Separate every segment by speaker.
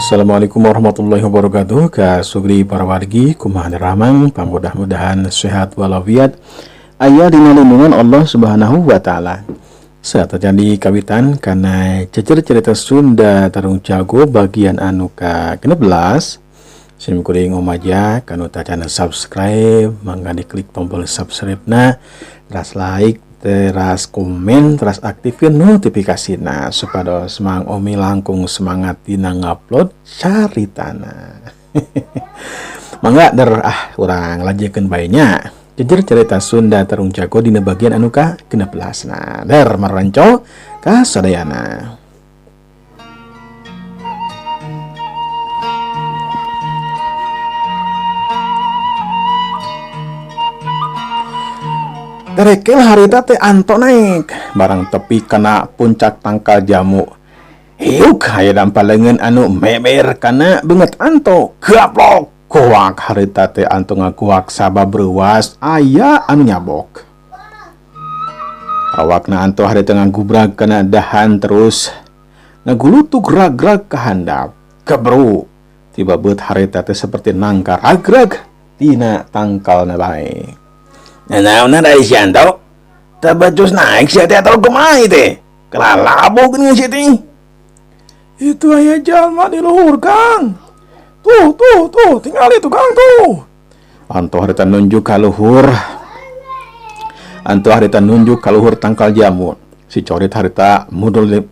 Speaker 1: Assalamualaikum warahmatullahi wabarakatuh. Kasugri para wargi kumaha ramang pamudah-mudahan sehat walafiat aya dina lindungan Allah Subhanahu wa taala. Saat terjadi kawitan karena cecer cerita Sunda Tarung Jago bagian anu ka-16. Sim kuring omaja kanu tacana subscribe mangga diklik tombol subscribe-na, teras like, teras komen, teras aktifkan notifikasina supados mang omi langkung semangat dina ngupload caritana. Mangga urang lajekeun bae nya jejer cerita Sunda Tarung Jago dina bagian anu ka-16 na maranco kasadayana. Terekel harita teh anto naik barang tepi kena puncak tangkal jamu. Hiuk aya dampalengan anu meber kana banget anto gaplok kuak harita teh anto ngakuak sabab ruas aya anu nyabok. Awakna anto harita ngagubrag kana dahan terus ngagulutuk rag-rag kehandap kebru tiba beut harita teh seperti nangka rag-rag tina tangkalna bae. Naon dari sianto tabacus naik sia teh atau kumaha teh kelalabog geus sia teh. Itu aya jalma di luhur Kang. Tuh tinggal itu Kang tuh. Anto harita nunjuk ka luhur. Anto harita nunjuk ka luhur tangkal jamu. Si corit harita mundur 5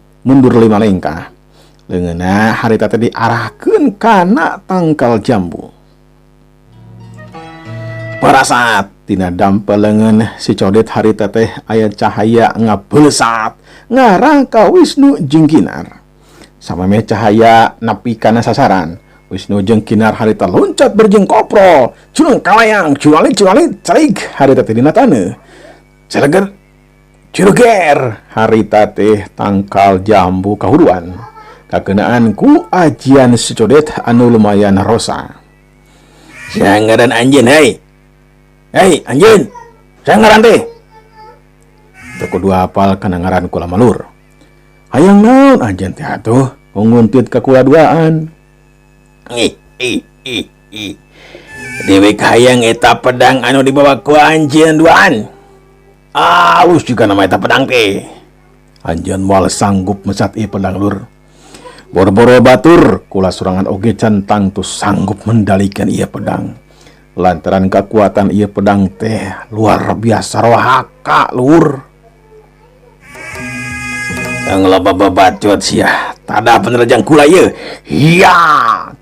Speaker 1: langkah. Leungeunna harita teh diarahkeun kana tangkal jambu. Pada saat tina dampelengan si codet harita teh aya cahaya ngabelesat ngarah ka Wisnu jeung Kinar. Sameme cahaya nepi kana sasaran, Wisnu jeung Kinar harita loncat berjeng koprol, culung kalayang, cualit carig harita teh dina taneuh. Celeger ciruger harita teh tangkal jambu kahuruan. Kakeunaan ku ajian si codet anu lumayan rosa. Sangaran anjeun Hei anjeun, saya ngaran teh. Teu kudu hafal kana ngaran kula malur. Hayang naon anjeun teh atuh, nguntit ka kula duaan. Dewek hayang eta pedang anu dibawa ku anjeun duaan. Aus juga nama eta pedang teh. Anjeun moal sanggup mesat ieu pedang lur. Boro-boro batur kula surangan oge cantang tu sanggup mendalikan ieu pedang. Lantaran kekuatan ia pedang teh luar biasa rohaka lur. Yang loba babacot sia tada penerjang kula ieu. Iya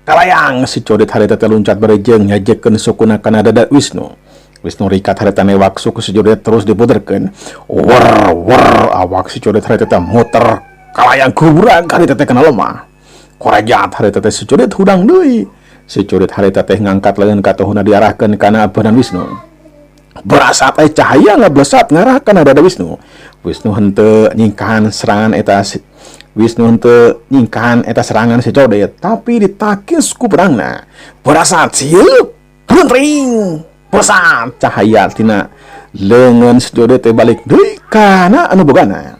Speaker 1: kalayang si codet harita teh loncat barejeng nyajekeun sukuna kana dada Wisnu. Wisnu rikat harita newak suku si codet terus diputerkeun. Wer awak si codet harita teh muter kalayang kubrag harita teh kana lemah. Korajat harita teh si codet hudang deui. Si codet harita teh ngangkat leungeun ka tuhuna diarahkeun kana badan Wisnu. Berasa teh cahaya ngablesat ngarah kana dada Wisnu. Wisnu henteu nyingkahan serangan eta si codet, tapi ditakis ku pedangna. Berasa cieup hentring pesat cahaya tina leungeun si codet teh balik deui kana anu bogana.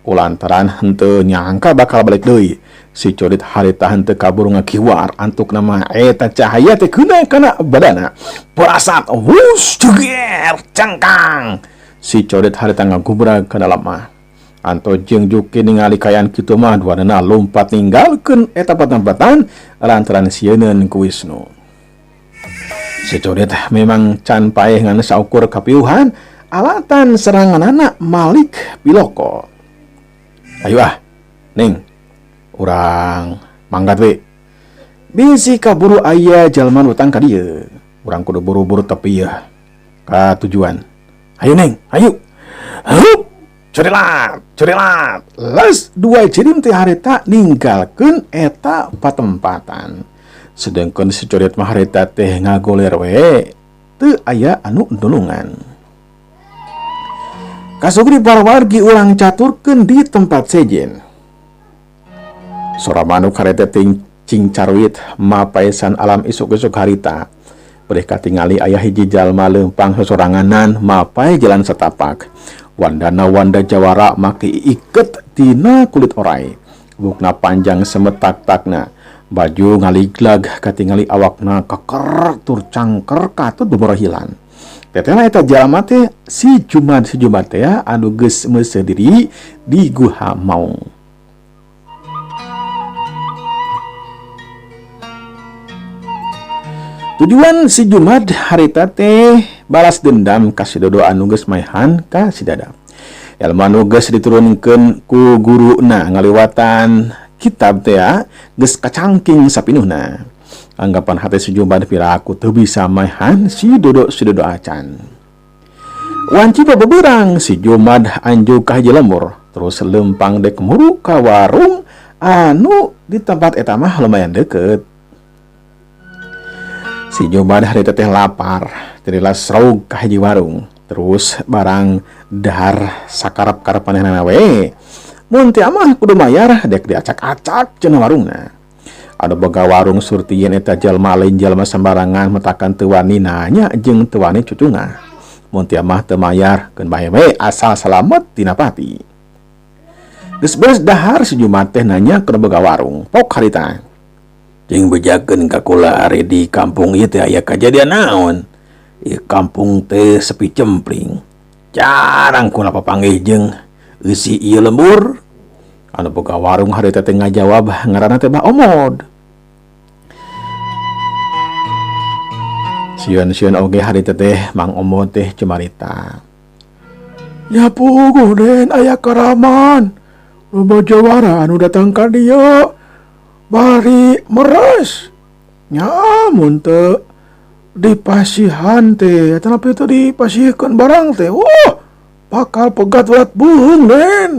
Speaker 1: Kulantaran henteu nyangka bakal balik deui. Si codet harita henteu kabur ngakiwar antuk nama eta cahaya teh keuna kana badana. Perasat wush jeger cangkang. Si codet harita ngagubrag kana lemah. Anto jeung Juki ningali kayaan kitu mah duanana lompat ninggalkeun eta patempatan lantaran sieuneuan ku Wisnu. Si codet memang can paeh ngan saukur kapiuhan alatan seranganana Malik Piloko. Ayo Ning urang manggat we. Bisi kaburu aya jalma utang ka dieu. Urang kudu buru-buru tepi ya ka tujuan. Ayo Neng, ayo. Hup, curilat. Les dua jirim teh harita ninggalkeun eta patempatan. Sedengkeun si codet mah harita teh ngagoler we, teu aya anu nulungan. Kasugri para wargi urang caturkeun di tempat sejen. Sora manuk harita cing carwit mapaesan alam isuk-isuk harita. Beureum katingali aya hiji jalma leumpang sosoranganan mapae jalan setapak. Wandana wanda jawara make iket tina kulit orai. Bukna panjang semetak-takna. Baju ngaliglag katingali awakna keker tur cangker katut beborohilan. Tetena eta jalma teh si Jumad teh anu geus meuseuh diri di Guha Maung. Tujuan si Jumad harita teh balas dendam ka si Dodo anu geus maehan ka si Dadap. Ilmu anu geus diturunkeun ku guruna ngaliwatan kitab teh geus kacangking sapinuhna. Anggapan hati si Jumad piraku teu bisa maehan si Dodo acan. Wanci beberang si Jumad anjuk ka hiji lembur, terus lempang dek muru ka warung anu di tempat eta mah lumayan deket. Si Jumad harita teh lapar, terilas sraug ka hiji warung, terus barang dahar sakarep-karepanehna we. Mun teh mah kudu mayar dek diacak-acak cenah warungna. Ada boga warung surtieun eta jalma lain jalma sembarangan metakan teu wani nanya jeung teu wani cucunga. Mun teu mah teu mayar keun bae we asal salamet tina pati. Geus beres dahar si Jumad teh nanya ke boga warung, pok harita. Jeung bejakeun ka kula ari di kampung ieu teh aya kajadian naon? Ieu kampung teh sepi cempring. Jarang kula papanggih jeung eusi ieu lembur. Anu boga warung harita teh ngajawab ngaranna teh Bah Omod. Sieun-sieun oge harita teh Mang Omod teh cumarita. Ya puguh den aya karaman. Loba jawara anu datang ka dieu bari meres. Nya mun teu dipasihan teh tanapi teu dipasihkeun barang teh. Wah, bakal pegat berat beuheung den.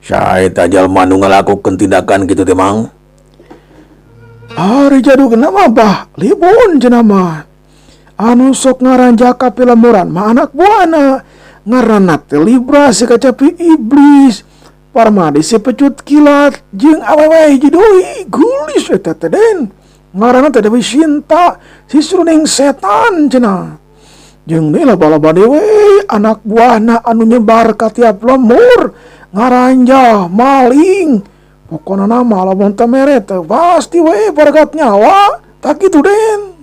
Speaker 1: Sae eta jalma nu ngalakukeun tindakan kitu teh Mang? Ari jadugna mah Bah Libun cenah mah. Anu sok ngaranjak ka pilemuran mah anak buahna ngaranna teh Libra si kacapi iblis. Parmadi si pecut kilat jeung awewe hiji deui gulis eta teh den. Ngaranna teh Dewi Sinta si suruning setan cenah. Jeung nila bala-bala dewe anak buahna anu nyebar ka tiap lembur ngaranjah maling. Pokona nama lamun teu mere teh pasti we bergat nyawa. Tak kitu den.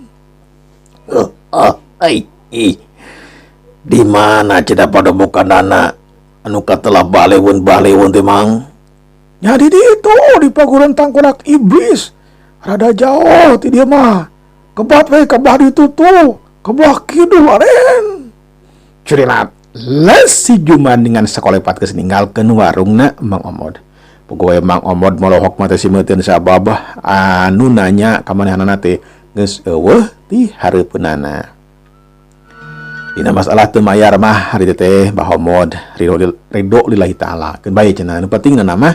Speaker 1: Di mana cenah pademokanana anu katelah balewun teh Mang? Nya di ditu di paguran tangkurak iblis. Rada jauh ti dieu mah. Kebat we ka bah ditu tuh, ka bah kidul aren. Curilat les si Juman dengan sakolepat geus ninggalkeun warungna Mang Omod. Pogoe Mang Omod molohok mah teh simeuteun sababah anu nanya ka manehanana teh geus eueuh ti hareupeunana. Dina masalah teu mayar mah hari teh Bah Omod ridho lillahi taala. Keun bae cenah nu pentingna mah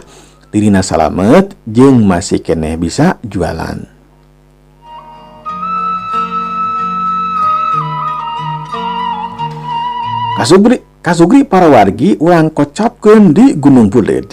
Speaker 1: dirina salamet jeung masih keneh bisa jualan. Kasugri para wargi urang kocapkeun di Gunung Buleud.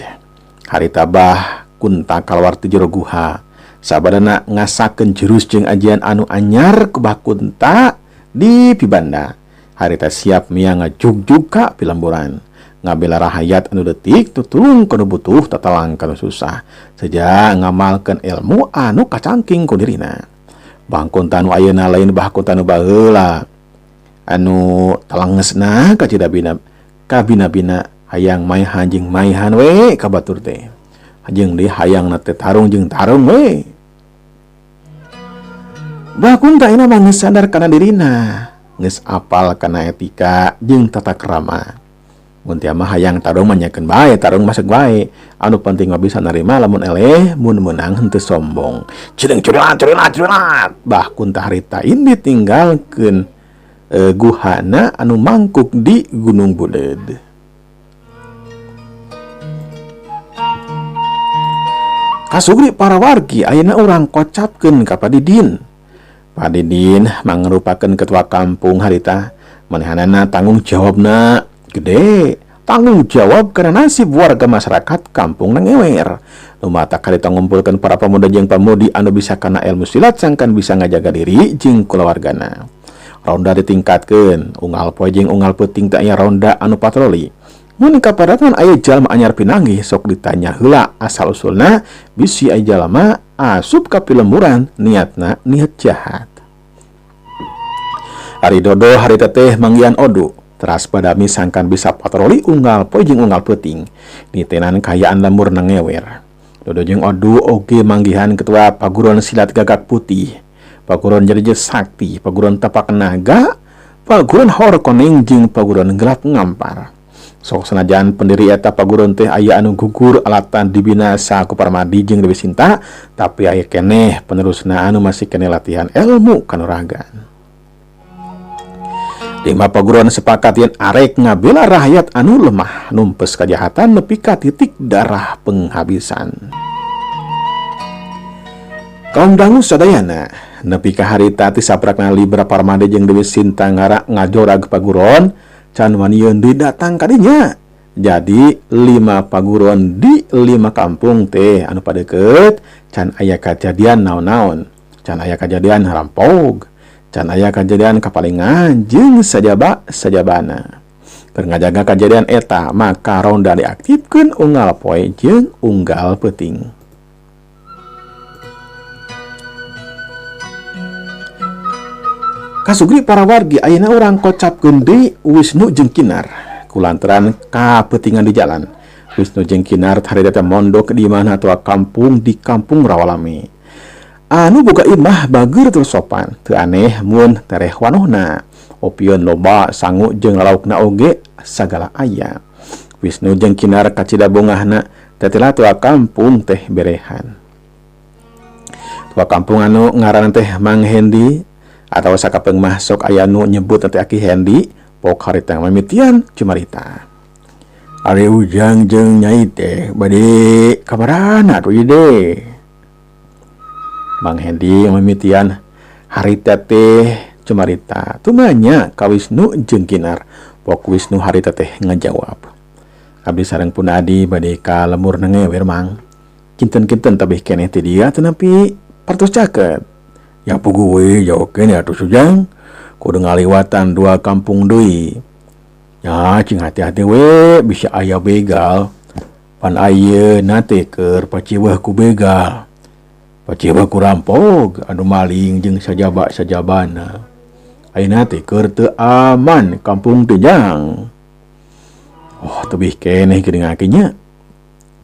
Speaker 1: Harita Bah Kunta kaluar ti jero guha. Sabadana ngasakeun jurus jeung ajian anu anyar ku Bah Kunta di Pibanda. Harita siap miang ngajugjug ka pilemburan. Ngabela rahayat anu detik tutulung kanu butuh tatalang kanu susah. Saja ngamalkeun ilmu anu kacangking ku dirina. Bah Kunta anu ayeuna lain Bah Kunta anu baheula. Anu talangesna ka cidabina kabina-bina hayang maehan jeung maehan we ka batur teh. Jeung di hayangna teh tarung jeung tarung we. Bah Kunta ina mah geus sadar kana dirina. Geus apal kana etika jeung tata krama. Mun teh mah hayang tarung mah nyakeun bae, tarung masuk bae. Anu penting mah bisa narima lamun eleh, mun meunang henteu sombong. Cedeung curilat. Bah Kunta harita ini tinggalkeun guhana anu mangkuk di Gunung Buleud. Kasugri para wargi ayeuna urang kocapkeun ka Padidin. Padidin mangrupakeun ketua kampung harita. Manehanana tanggung jawabna gede. Tanggung jawab karena nasib warga masyarakat kampung nang ewer. Lumata karita ngumpulkeun para pemuda jeung pamudi anu bisa kana ilmu silat sangkan bisa ngajaga diri jeung kulawargana. Ronda ditingkatkeun, unggal poe jeung unggal peuting teh aya ronda anu patroli. Mun kapadatan aya jalma anyar pinanggih sok ditanya heula asal usulna bisi aya jalma asup ka pilemuran niatna niat jahat. Ari dodo harita teh manggian odu teras padami sangkan bisa patroli unggal poe jeung unggal peuting nitenan kayaan lemur nangewer. Dodo jeung odu oge manggihan ketua paguron silat gagak putih, paguron jerje sakti, paguron tapak naga, paguron hor koneng jeung paguron gelap ngampar. Sok sanajan pendiri eta paguron teh aya anu gugur alatan dibinasa ku Parmadi jeung Dewi Sinta, tapi aya keneh penerusna anu masih keneh latihan ilmu kanuragan. 5 paguron sepakat yen arek ngabela rakyat anu lemah numpes kajahatan nepi ka titik darah penghabisan. Kaum dangu sadayana nepi ka harita ti saprakna Libra Parmadi jeung Dewi Sinta ngara ngajorag paguron can wanieun deui datang kadinya. Jadi 5 paguron di 5 kampung teh anu padeukeut can aya kajadian naon-naon, can aya kajadian rampog, can aya kejadian kapalingan jeung sajabana. Keur ngajaga kejadian eta maka ronda diaktifkeun unggal poe jeung unggal peuting. Kasugri para wargi ayeuna urang kocapkeun deui Wisnu jeung Kinar kulantaran kapeutingan di jalan. Wisnu jeung Kinar harita teh mondok di mana tua kampung di Kampung Rawalame. Anu boga imah bageur terus sopan, teu aneh mun tereh wanohna. Opieun loba sangu jeung lalaukna oge sagala aya. Wisnu jeung Kinar kacida bongahna tetela tua kampung teh berehan. Tua kampung anu ngaranna teh Mang Hendi atau sakapeung mah sok aya nu nyebut teh Aki Hendi, pok harita mamitian cumarita. Ari Ujang jeung Nyai teh bade kabarana atuh ide. Mang Hendi mamitian harita teh cumarita tumanya ka Wisnu jeung Kinar. Pok Wisnu harita teh ngajawab, abdi sareng Punadi bade ka lemur nangewer Mang. Kinten-kinten tabeh keneh ti dia tenapi partos caket. Ya pugu we jaokeun atuh Sujang, kudu ngaliwatan 2 kampung deui. Ya cing hati-hati we bisa aya begal. Pan ayeuna teh keur paciweuh ku begal. Paciweuh ku rampog anu maling jeung sajaba-sajabana. Ayeuna teh keur teu aman kampung teh Jang. Oh tebih keneh geuning Aki nya.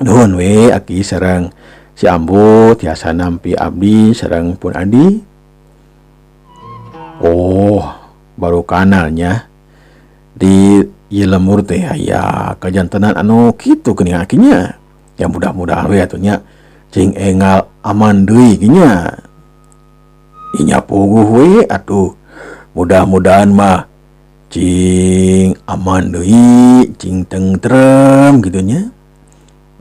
Speaker 1: Nuhun we Aki sareng si Ambo tiasa nampi abdi sareng Pun Adi. Oh baru kanalnya di ieu lemur teh aya kajantenan anu kitu geuning Aki nya. Ya mudah-mudahan we atuh nya cing engal aman deui nya. Inya puguh we atuh. Mudah-mudahan mah cing aman deui, cing tentrem kitu nya.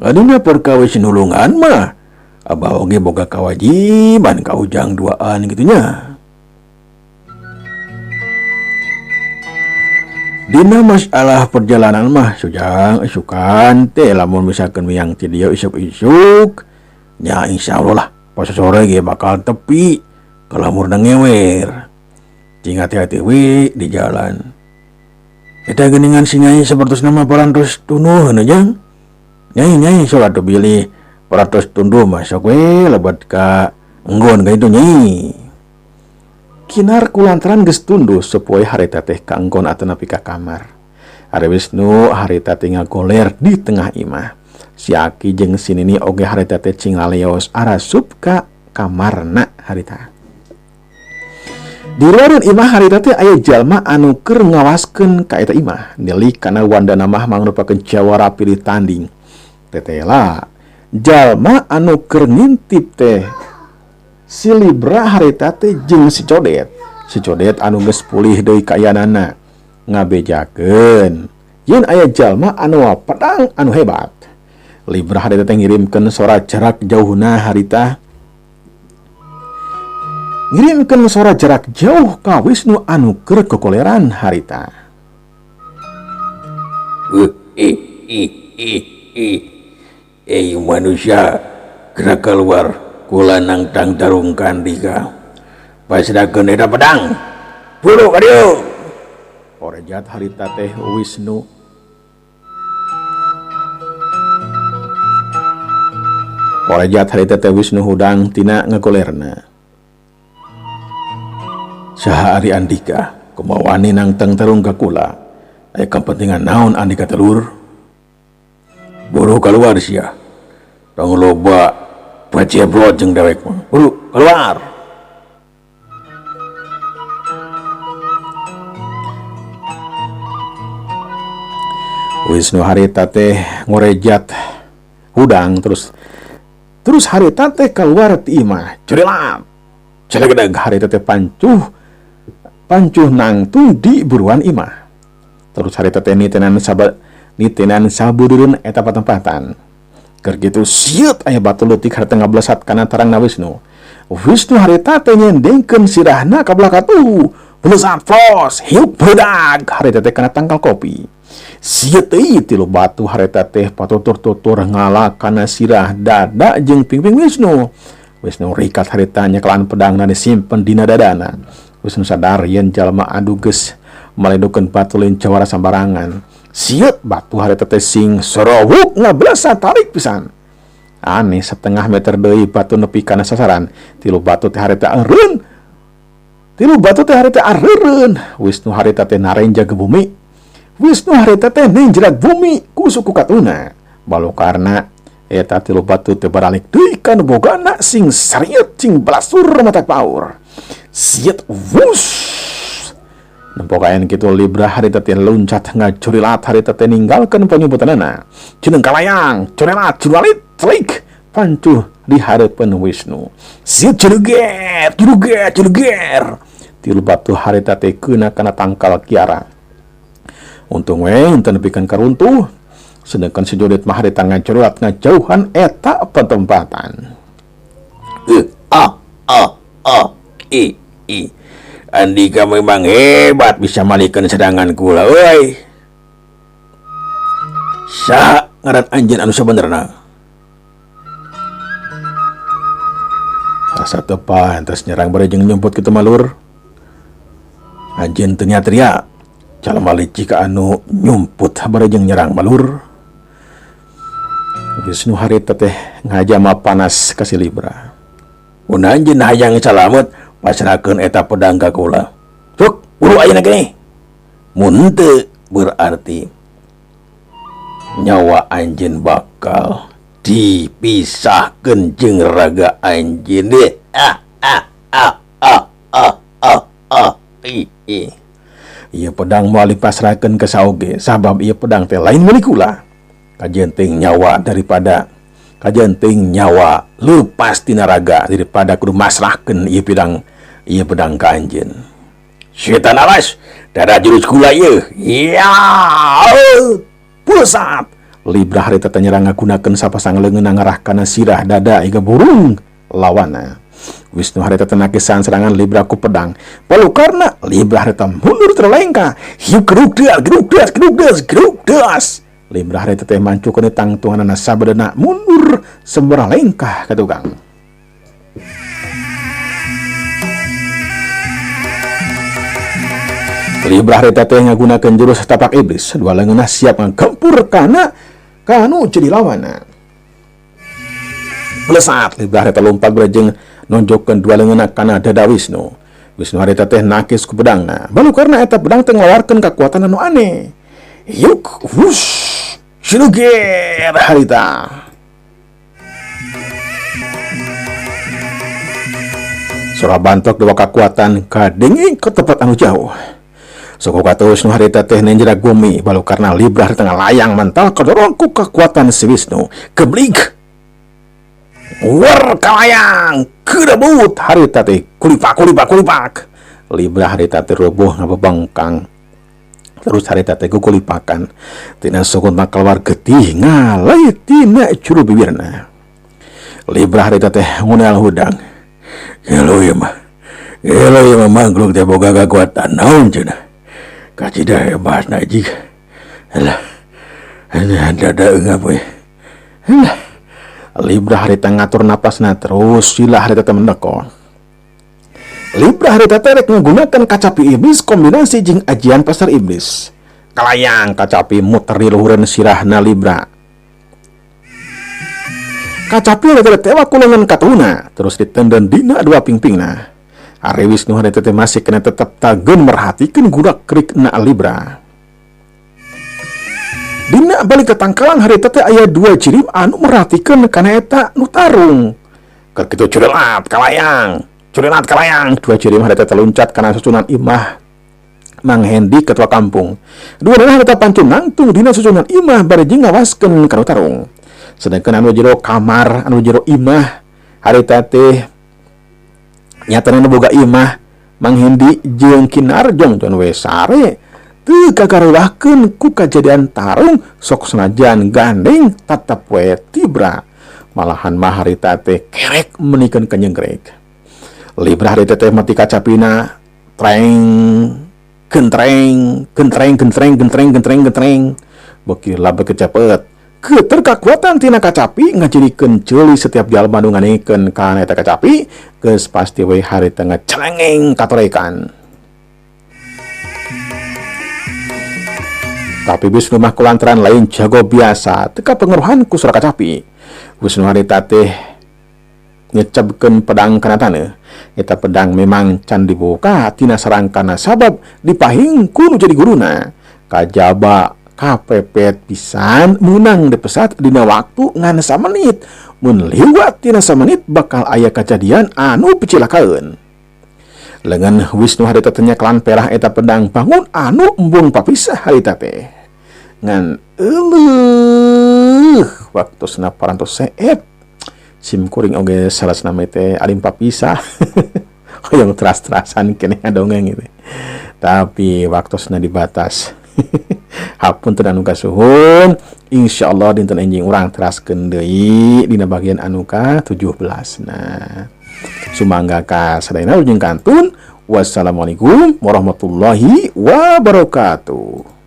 Speaker 1: Adina perkawis nulungan mah abah oge boga kawajiban ka Ujang duaan kitu nya. Dina masalah perjalanan mah Sujang isukan teh lamun misalkan miang ti dieu isuk-isuk nya insyaallah lah pas sore ge bakal tepi ka lemur nangewer. Cing hati-hati we di jalan. Eta geuningan si Nyai sapertos nama parantos tunuh heuh Jang. Nyai sok atuh bilih parantos tunduh mah sok we lebat ka enggon ka itu Nyai. Kinar kulantaran geus tunduh sepoe harita teh ka enggon atau nepi ka kamar. Ari Wisnu harita teh ngagoler di tengah imah. Si Aki jeung si Nini oge harita teh cing laleos arasup ka kamarna harita. Di luareun imah harita teh aya jalma anu keur ngawaskeun ka eta imah. Nilih kana wandana mah mangrupakeun jawara pilih tanding. Tetela jalma anu keur ngintip teh si Libra harita teh jeung si Codet. Si Codet anu geus pulih deui kayanana ngabejakeun yen aya jalma anu pedang anu hebat. Libra harita teh ngirimkeun sora jarak jauhna harita. Ngirimkeun sora jarak jauh ka Wisnu anu keur kokoleran harita. Manusia gerak keluar kula nang tang tarungkan dika pasdakeun eta pedang buru ka dieu. Orejat harita teh Wisnu. Korejat harita teh Wisnu hudang tina ngagolerna. Saha Ari Andika kumawani nang teng terung ka kula. Aya kepentingan naon Andika telur? Buru keluar sia. Tong loba pacebrot jeung dewek mah. Buru keluar. Wisnu harita teh ngorejat hudang terus harita teh keluar ti imah. Cerelat. Celegedeg harita teh pancuh nangtung di buruan imah. Terus harita teh nitenan sabudureun eta patempatan. Keur kitu sieut aya batu leutik harita ngablesat kana tarangna Wisnu. Wisnu harita teh nyendengkeun sirahna ka belah katu. Blesat flos, hiup bedag harita teh kana tangkal kopi. Sieut teh tilu batu harita teh patutur-tutur ngala kana sirah dada jeung pingping Wisnu. Wisnu rikat harita nyekelan pedangna disimpen dina dadana. Wisnu sadar yen jalma adu geus maledukeun batu lain cawara sambarangan. Sieut batu harita teh sing sorowuk ngablesa tarik pisan. Aneh setengah meter deui batu nepi kana sasaran. Tilu batu teh harita eureun. Wisnu harita teh narenja ke bumi. Wisnu harita teh nenjrak bumi ku suku katuna. Balokarna eta tilu batu teh baralik deui kana bogana sing sariet sing balasur mata paur. Sieut wush. Nempokayan kitu Libra harita teh loncat ngacurilat harita teh ninggalkeun panyebutanana. Ceneng kalayang, curelat, curalit, celik, pancuh di hareupeun Wisnu. Sieut juruger. Tilu batu harita teh keuna kana tangkal kiara. Untung we henteu nepikeun karuntuh. Sedangkan si Jodet mah harita ngacurulat ngajauhan eta patempatan. Andika memang hebat bisa malikeun serangan kula euy. Saha ngaran anjeun anu sabenerna? Asa teu pantes nyerang barejeng nyumput kitu malur. Anjeun teu nya-nya jalma licik anu nyumput barejeng nyerang malur. Wisnu harita teh ngajama panas ka si Libra. Mun anjeun hayang salamet pasrahkeun eta pedang ka kula. Sok, buru ayeuna gini. Mun teu berarti nyawa anjeun bakal dipisahkeun jeung raga anjeun. Ieu pedang moal dipasrahkeun ka saoge sabab ieu pedang teh lain milik kula. Kajenting nyawa leupas tina raga daripada kudu masrahkeun ieu pedang ka anjeun. Setan alas, dada jurus kula ieu. Ya! Pusat. Libra harita teh nyerang ngagunakeun sapasang leungeun ngarah kana sirah dada iga burung lawana. Wisnu harita teh nakisan serangan Libra ku pedang. Palukarna Libra harita mundur terlengkah. Hiu gerugdas. Libra harita teh mancukeun tangtunganna sabadana mundur sabaraha lengkah ka tukang. Libra harita teh ngagunakeun jurus tapak iblis. Dua leungeunna siap ngagempur kana kanu jadi lawanna. Blesat Libra harita lompat barejeng nonjokkeun dua leungeunna kana dada Wisnu. Wisnu harita teh nakis ku pedangna. Balukarna eta pedang teh ngelawarkeun kakuatan anu aneh. Yuk, wush. Siluger harita. Surah bantok dua kekuatan kadenging ke tempat anu jauh. Suku kata Wisnu harita teh nenjrak bumi balu karena Libra harita ngalayang mental kedorong ku kekuatan si Wisnu. Geblik. War kalayang kedebut harita teh kulipak. Libra harita teh rubuh ngabebangkang. Terus harita teh kulipakan. Tina sukun keluar getih ngalai tina curu bibirna. Libra harita teh ngunel hudang. Gelo ya mah mangluk teh boga kekuatan naon cenah. Kacida hebat najik. Alah. Dada enggak we. Alah. Libra harita ngatur napasna terus sila harita teh mendeko. Libra harita teh rek nggunakeun kacapi iblis kombinasi jeung ajian pasar iblis. Kalayang kacapi muter di luhureun sirahna Libra. Kacapi ada tewa kulengan katuna terus ditenden dina dua pingpingna. Ari Wisnu harita teh masih kena tetap tagen merhatikeun gurak kerik na Libra. Dina balik ke tangkalang harita teh aya dua cirim anu merhatikeun kana eta nu tarung. Keur kitu curelat kalayang, dua cirim harita teh loncat kana susunan imah Mang Hendi ketua kampung. Dua dana harita pancun nangtung dina susunan imah bari ngawaskeun kana tarung. Sedangkan anu jero kamar, anu jero imah harita teh nyatana boga imah Mang Hendi jeung Kinarjong tuan we sare teu kagaruwahkeun ku kajadian tarung sok senajan gandeng tatap we tibra. Malahan mah harita teh kerek menikeun kenyegrek. Libra harita teh mati kacapina gentreng beuki labe kecepet keterkakuatan tina kacapi ngajadikeun ceuli setiap jalma nu nganikeun kana eta kacapi geus pasti we harita ngacelengeng katorekan. Tapi Wisnu mah kulantaran lain jago biasa teka pengaruhan ku sura kacapi. Wisnu harita teh ngecebkeun pedang kana taneuh. Eta pedang memang can dibuka tina sarangkana sabab dipahing ku nu jadi guruna. Kajaba kapepet pisan menang dipesat dina waktu ngan samenit. Mun liwat tina samenit bakal aya kejadian anu picilakaeun. Lengan Wisnu harita teh nyaklan perah eta pedang bangun anu embung papisah harita teh. Ngan waktosna parantos seep. Sim kuring oge salasna teh alim papisah. Hoyong teras-terasan keneh dongeng gitu. Tapi waktosna dibatas. Hapunten anu kasuhun, insyaallah dinten enjing urang teraskeun deui dina bagian anu ka-17. Nah, sumangga ka sadayana jeung kantun. Wassalamualaikum warahmatullahi wabarakatuh.